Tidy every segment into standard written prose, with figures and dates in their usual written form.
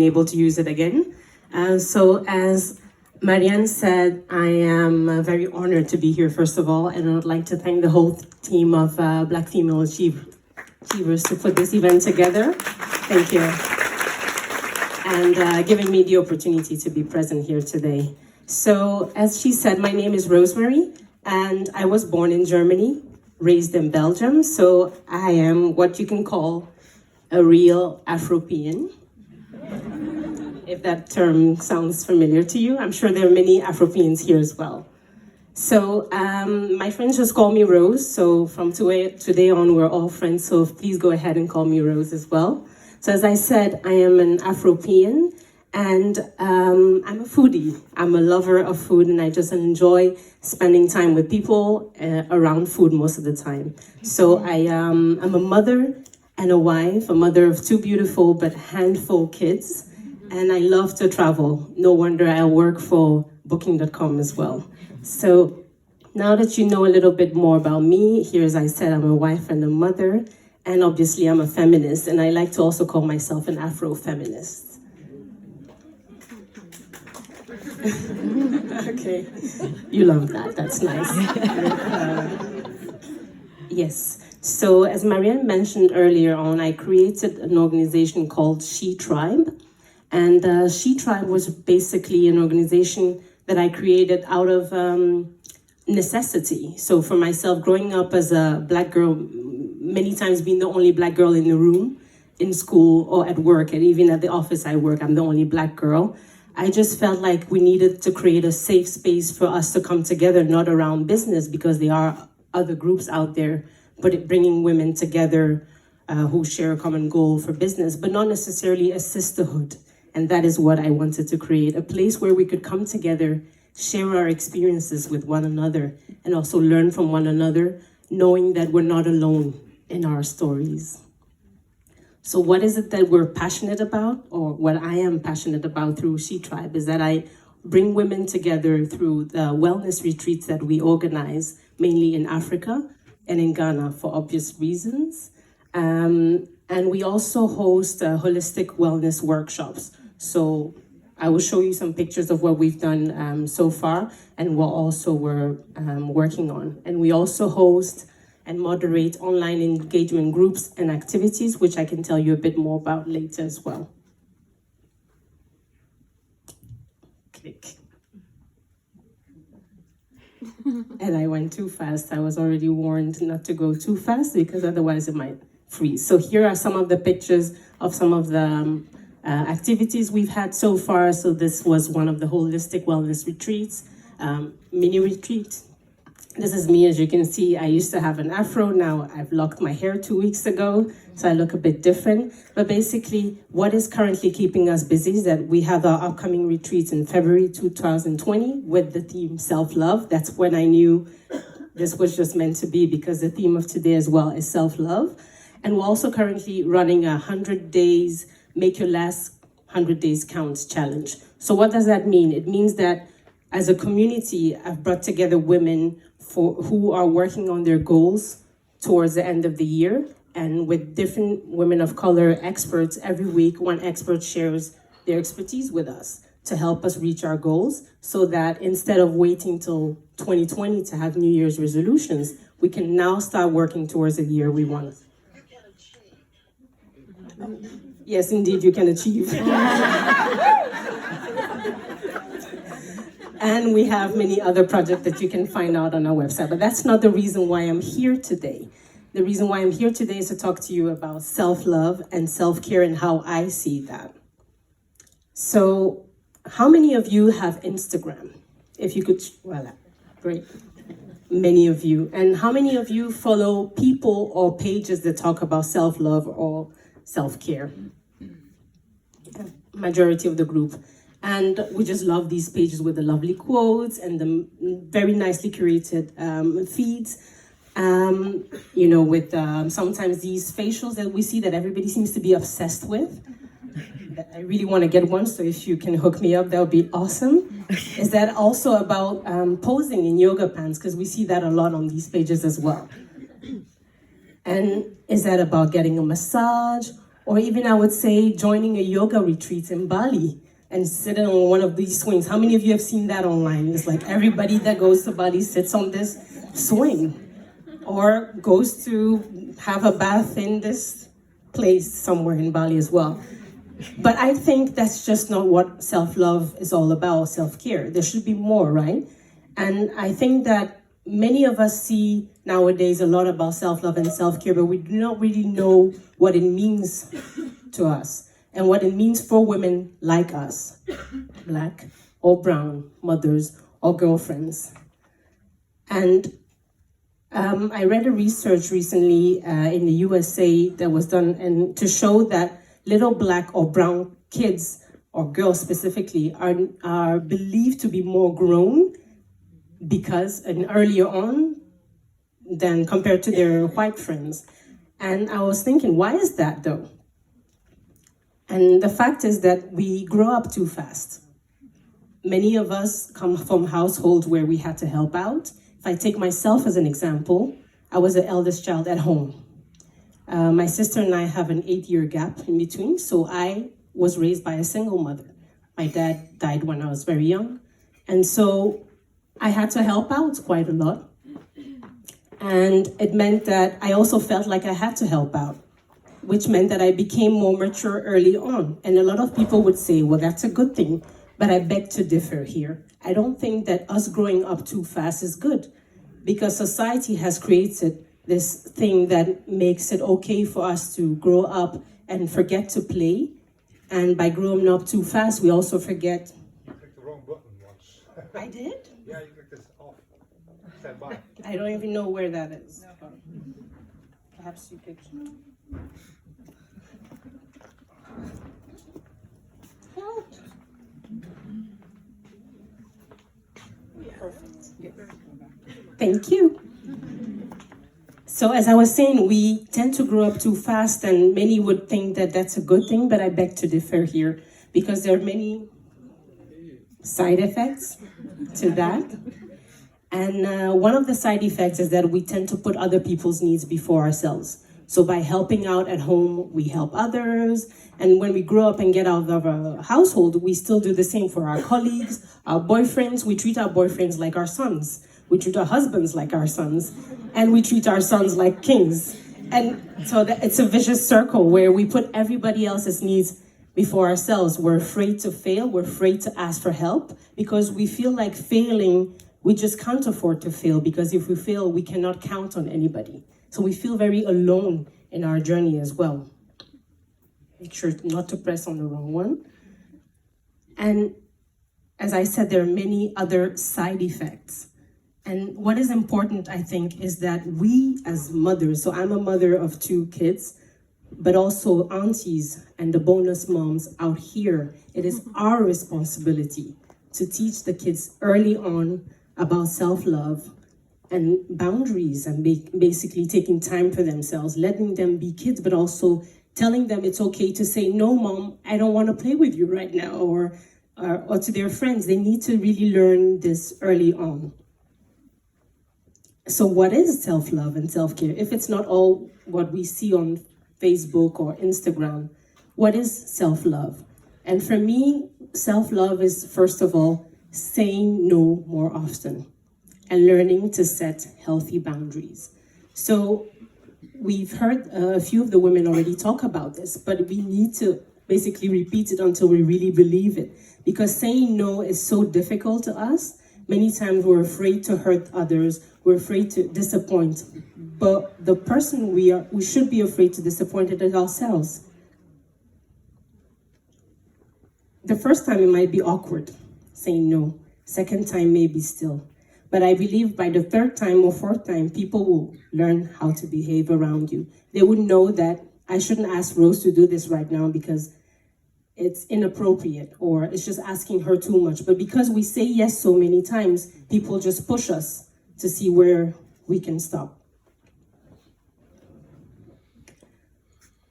able to use it again. So as Marianne said, I am very honored to be here, first of all, and I would like to thank the whole team of Black Female Achievers to put this event together. Thank you. And giving me the opportunity to be present here today. So as she said, my name is Rosemary, and I was born in Germany, raised in Belgium, so I am what you can call a real Afropean. If that term sounds familiar to you. I'm sure there are many Afropeans here as well. So my friends just call me Rose. So from today on, we're all friends. So please go ahead and call me Rose as well. So as I said, I am an Afropean and I'm a foodie. I'm a lover of food and I just enjoy spending time with people around food most of the time. So I'm a mother and a wife, a mother of two beautiful but handful kids. And I love to travel. No wonder I work for Booking.com as well. So now that you know a little bit more about me, here as I said, I'm a wife and a mother, and obviously I'm a feminist, and I like to also call myself an Afro-feminist. Okay, you love that, that's nice. Yes, so as Marianne mentioned earlier on, I created an organization called Shetribe. And Shetribe was basically an organization that I created out of necessity. So for myself, growing up as a Black girl, many times being the only Black girl in the room, in school or at work, and even at the office I work, I'm the only Black girl. I just felt like we needed to create a safe space for us to come together, not around business, because there are other groups out there, but bringing women together who share a common goal for business, but not necessarily a sisterhood. And that is what I wanted to create, a place where we could come together, share our experiences with one another, and also learn from one another, knowing that we're not alone in our stories. So what is it that we're passionate about, or what I am passionate about through Shetribe, is that I bring women together through the wellness retreats that we organize, mainly in Africa and in Ghana for obvious reasons. And we also host holistic wellness workshops. So I will show you some pictures of what we've done so far and what also we're working on. And we also host and moderate online engagement groups and activities, which I can tell you a bit more about later as well. Click. And I went too fast. I was already warned not to go too fast because otherwise it might freeze. So here are some of the pictures of some of the activities we've had so far. So this was one of the holistic wellness retreats, mini retreat. This is me, as you can see. I used to have an afro. Now I've locked my hair 2 weeks ago, so I look a bit different. But basically, what is currently keeping us busy is that we have our upcoming retreats in February 2020 with the theme self-love. That's when I knew this was just meant to be, because the theme of today as well is self-love. And we're also currently running a 100 days, make your last 100 days count challenge. So what does that mean? It means that as a community, I've brought together women who are working on their goals towards the end of the year. And with different women of color experts, every week, one expert shares their expertise with us to help us reach our goals, so that instead of waiting till 2020 to have New Year's resolutions, we can now start working towards the year we want. Yes, indeed, you can achieve. And we have many other projects that you can find out on our website. But that's not the reason why I'm here today. The reason why I'm here today is to talk to you about self-love and self-care and how I see that. So how many of you have Instagram? If you could, voila, great. Many of you. And how many of you follow people or pages that talk about self-love or self-care? Majority of the group. And we just love these pages with the lovely quotes and the very nicely curated feeds. You know, with sometimes these facials that we see that everybody seems to be obsessed with. I really want to get one, so if you can hook me up, that would be awesome. Is that also about posing in yoga pants? Because we see that a lot on these pages as well. And is that about getting a massage Or even I would say joining a yoga retreat in Bali and sitting on one of these swings. How many of you have seen that online? It's like everybody that goes to Bali sits on this swing or goes to have a bath in this place somewhere in Bali as well. But I think that's just not what self-love is all about, self-care. There should be more, right? And I think that many of us see nowadays a lot about self-love and self-care, but we do not really know what it means to us and what it means for women like us, Black or brown mothers or girlfriends. And I read a research recently in the USA that was done and to show that little Black or brown kids or girls specifically are believed to be more grown because and earlier on than compared to their white friends. And I was thinking, why is that though? And the fact is that we grow up too fast. Many of us come from households where we had to help out. If I take myself as an example, I was the eldest child at home. My sister and I have an 8-year gap in between, so I was raised by a single mother. My dad died when I was very young, and so I had to help out quite a lot. And it meant that I also felt like I had to help out, which meant that I became more mature early on. And a lot of people would say, well, that's a good thing, but I beg to differ here. I don't think that us growing up too fast is good, because society has created this thing that makes it okay for us to grow up and forget to play. And by growing up too fast, we also forget. You clicked the wrong button once. I did? Yeah, you clicked this off. Stand by. I don't even know where that is. Perhaps you could. Help. Perfect. Yes. Thank you. So as I was saying, we tend to grow up too fast, and many would think that that's a good thing, but I beg to differ here because there are many side effects to that. And one of the side effects is that we tend to put other people's needs before ourselves. So by helping out at home, we help others. And when we grow up and get out of our household, we still do the same for our colleagues, our boyfriends. We treat our boyfriends like our sons. We treat our husbands like our sons. And we treat our sons like kings. And so it's a vicious circle where we put everybody else's needs before ourselves. We're afraid to fail. We're afraid to ask for help because we feel like failing, we just can't afford to fail, because if we fail, we cannot count on anybody. So we feel very alone in our journey as well. Make sure not to press on the wrong one. And as I said, there are many other side effects. And what is important, I think, is that we as mothers, so I'm a mother of 2 kids, but also aunties and the bonus moms out here, it is our responsibility to teach the kids early on about self-love and boundaries and basically taking time for themselves, letting them be kids, but also telling them it's okay to say, no, mom, I don't want to play with you right now, or to their friends. They need to really learn this early on. So what is self-love and self-care? If it's not all what we see on Facebook or Instagram, what is self-love? And for me, self-love is, first of all, saying no more often and learning to set healthy boundaries. So we've heard a few of the women already talk about this, but we need to basically repeat it until we really believe it. Because saying no is so difficult to us. Many times we're afraid to hurt others, we're afraid to disappoint. But the person we should be afraid to disappoint is ourselves. The first time it might be awkward, saying no. Second time maybe still. But I believe by the 3rd time or 4th time, people will learn how to behave around you. They would know that I shouldn't ask Rose to do this right now because it's inappropriate, or it's just asking her too much. But because we say yes so many times, people just push us to see where we can stop.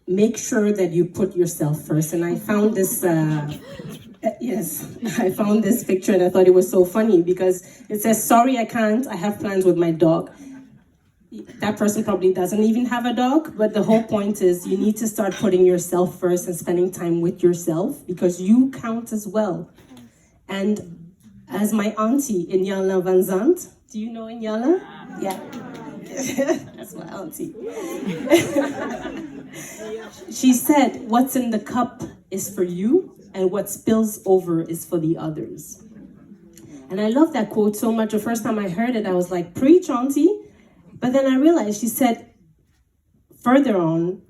Make sure that you put yourself first. And I found this, yes, I found this picture and I thought it was so funny because it says, sorry, I can't, I have plans with my dog. that person probably doesn't even have a dog, but the whole point is you need to start putting yourself first and spending time with yourself because you count as well. And as my auntie, Inyala Van Zandt, do you know Inyala? Yeah. That's my auntie. She said, what's in the cup is for you, and what spills over is for the others. And I love that quote so much. The first time I heard it, I was like, preach, auntie. But then I realized she said, further on,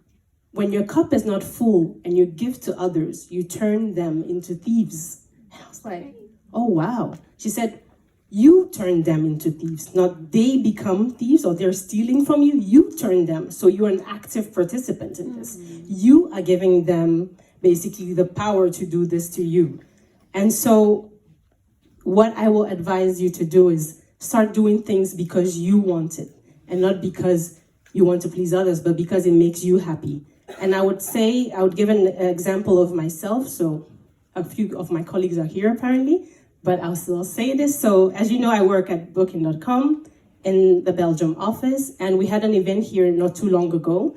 when your cup is not full and you give to others, you turn them into thieves. And I was like, oh, wow. She said, you turn them into thieves, not they become thieves or they're stealing from you. You turn them. So you're an active participant in this. You are giving them basically the power to do this to you. And so what I will advise you to do is start doing things because you want it and not because you want to please others, but because it makes you happy. And I would give an example of myself. So a few of my colleagues are here apparently, but I'll still say this. So as you know, I work at booking.com in the Belgium office, and we had an event here not too long ago,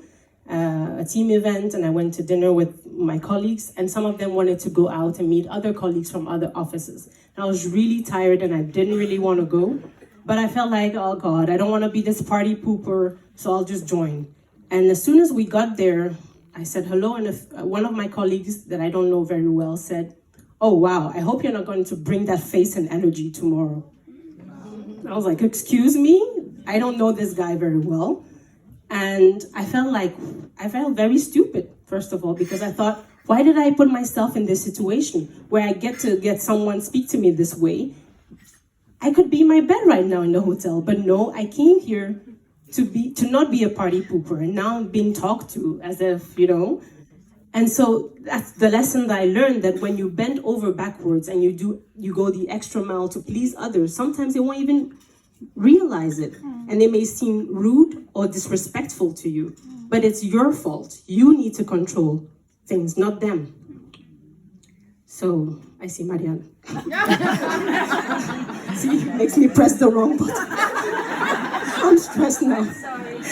a team event, and I went to dinner with my colleagues, and some of them wanted to go out and meet other colleagues from other offices. And I was really tired and I didn't really want to go, but I felt like, oh God, I don't want to be this party pooper, so I'll just join. And as soon as we got there, I said hello, and one of my colleagues that I don't know very well said, oh wow, I hope you're not going to bring that face and energy tomorrow. I was like, excuse me? I don't know this guy very well. And I felt very stupid, first of all, because I thought, why did I put myself in this situation where I get to get someone speak to me this way? I could be in my bed right now in the hotel, but no, I came here to not be a party pooper, and now I'm being talked to as if, And so that's the lesson that I learned, that when you bend over backwards and you go the extra mile to please others, sometimes they won't even realize it. And they may seem rude or disrespectful to you, but it's your fault. You need to control things, not them. So I see Marianne. See, makes me press the wrong button. I'm stressed now. Sorry.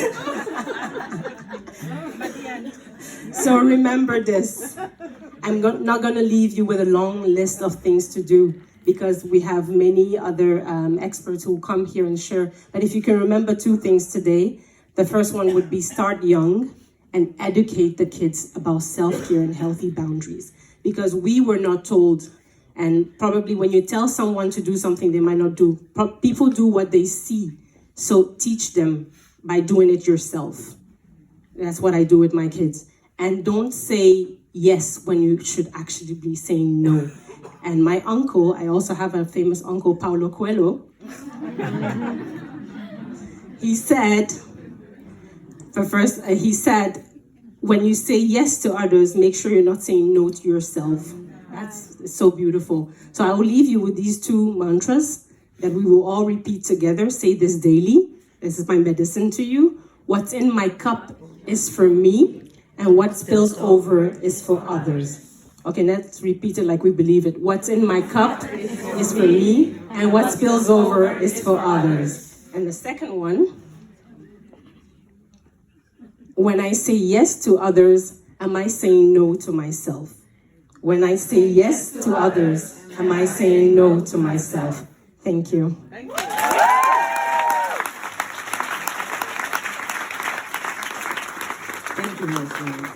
So remember this. I'm not going to leave you with a long list of things to do because we have many other experts who will come here and share. But if you can remember two things today, the first one would be start young and educate the kids about self-care and healthy boundaries. Because we were not told, and probably when you tell someone to do something they might not do, people do what they see. So teach them by doing it yourself. That's what I do with my kids. And don't say yes when you should actually be saying no. And my uncle, I also have a famous uncle, Paulo Coelho. He said, when you say yes to others, make sure you're not saying no to yourself. That's so beautiful. So I will leave you with these two mantras that we will all repeat together. Say this daily. This is my medicine to you. What's in my cup is for me, and what spills over is for others. Okay, let's repeat it like we believe it. What's in my cup is for me, and what spills over is for others. And the second one, when I say yes to others, am I saying no to myself? When I say yes to others, am I saying no to myself? Thank you. Thank you. Thank you, Rosemary.